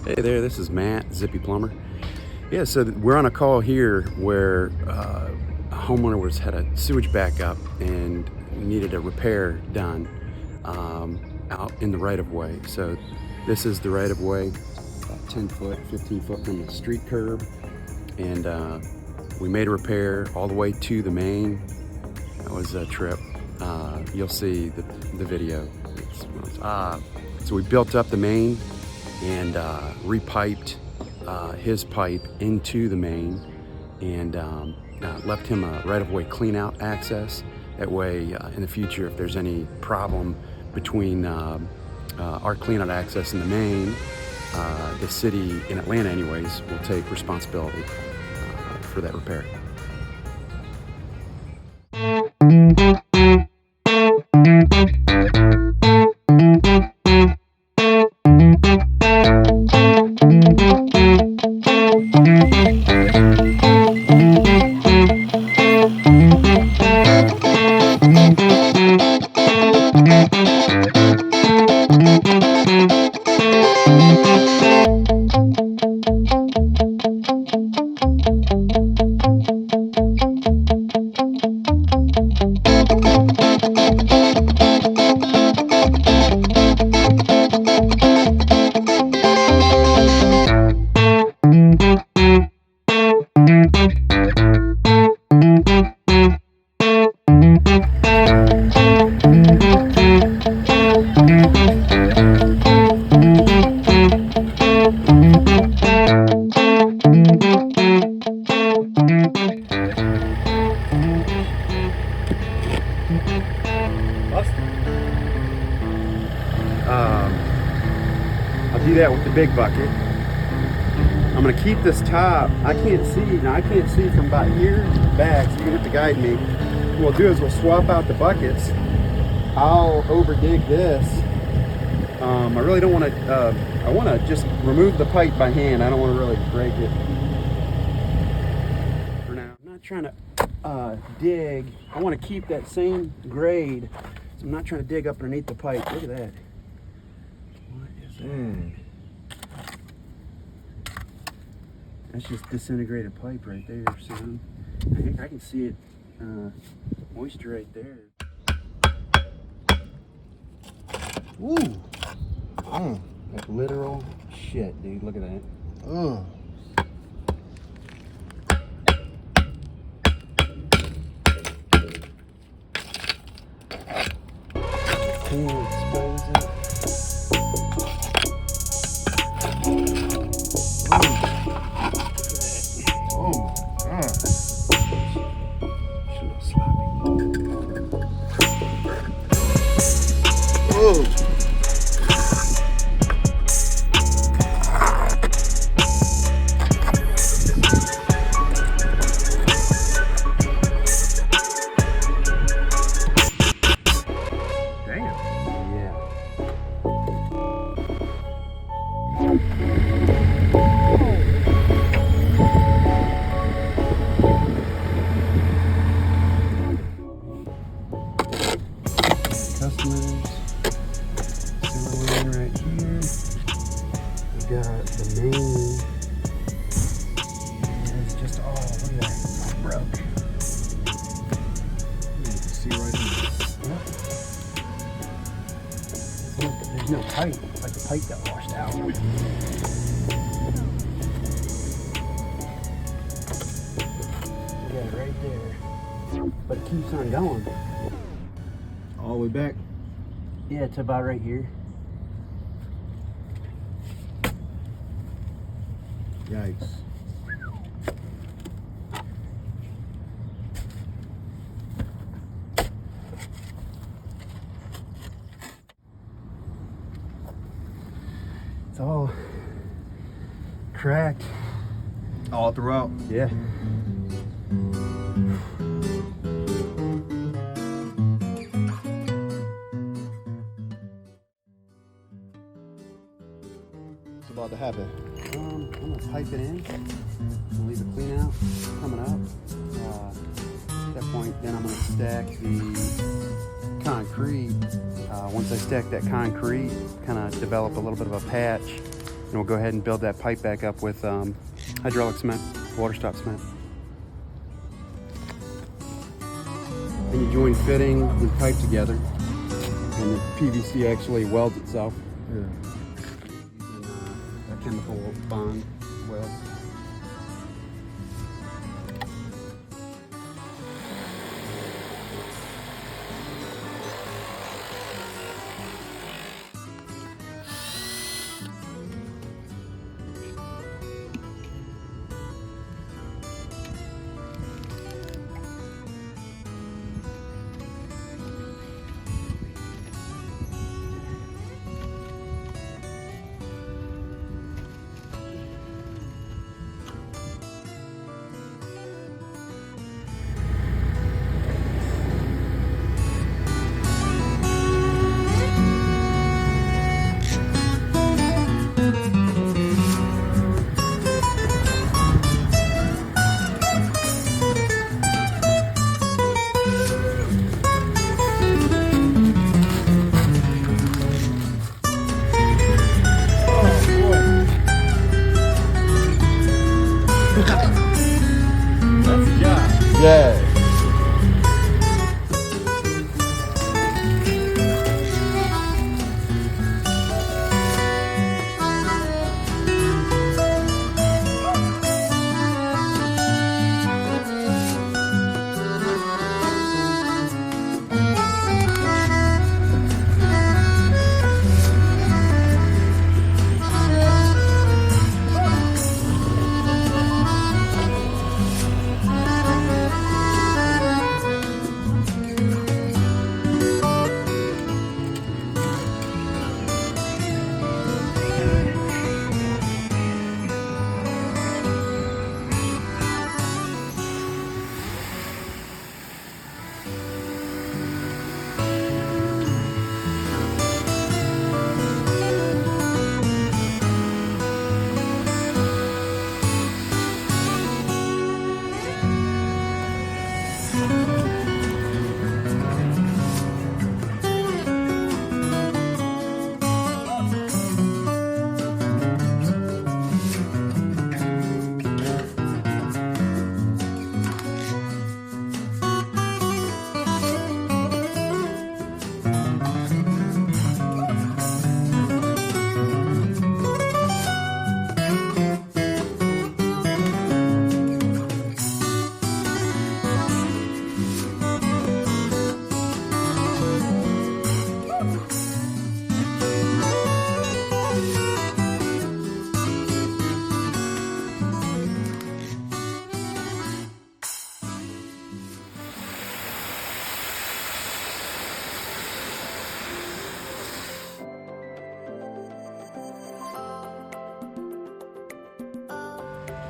Hey there, this is Matt, Zippy Plumber. Yeah, so we're on a call here where a homeowner had a sewage backup and needed a repair done out in the right-of-way. So this is the right-of-way, about 10 foot, 15 foot from the street curb. And we made a repair all the way to the main. That was a trip. You'll see the video. So we built up the main and repiped his pipe into the main and left him a right-of-way clean-out access. That way, in the future, if there's any problem between our clean-out access and the main, the city, in Atlanta anyways, will take responsibility for that repair. I'll do that with the big bucket. I'm gonna keep this top. I can't see from about here back, so you're gonna have to guide me. What we'll do is we'll swap out the buckets. I'll over dig this. I really don't want to, I want to just remove the pipe by hand. I don't want to really break it for now. I'm not trying to dig. I want to keep that same grade. So I'm not trying to dig up underneath the pipe. Look at that. What is that? That's just disintegrated pipe right there, son. I can see it, moisture right there. Ooh. That's literal shit, dude. Look at that. Cool, expose it. Oh, God. Should have sloppy. Oh. Customers, sewer line right here. We got the main. And it's just all, look at that, it's all broke. You can see right here. Yep. There's no pipe. It's like the pipe got washed out. Look at it right there. But it keeps on going. All the way back. Yeah, it's about right here. Yikes. It's all cracked. All throughout. Yeah. What's about to happen? I'm gonna pipe it in. I'll leave the clean out coming up. At that point, then I'm gonna stack the concrete. Once I stack that concrete, kind of develop a little bit of a patch And we'll go ahead and build that pipe back up with hydraulic cement, water stop cement. And you join fitting and pipe together, and the PVC actually welds itself. Yeah. Using a chemical bond weld. That's the job. Yeah.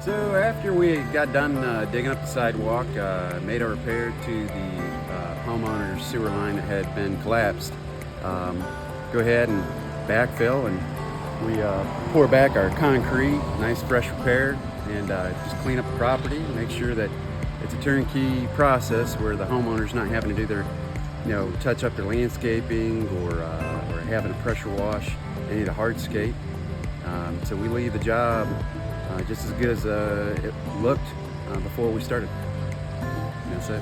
So after we got done digging up the sidewalk, made a repair to the homeowner's sewer line that had been collapsed, go ahead and backfill, and we pour back our concrete, nice fresh repair, and just clean up the property, make sure that it's a turnkey process where the homeowner's not having to do their, touch up their landscaping or having a pressure wash. They need a hardscape. So we leave the job just as good as it looked before we started. And that's it.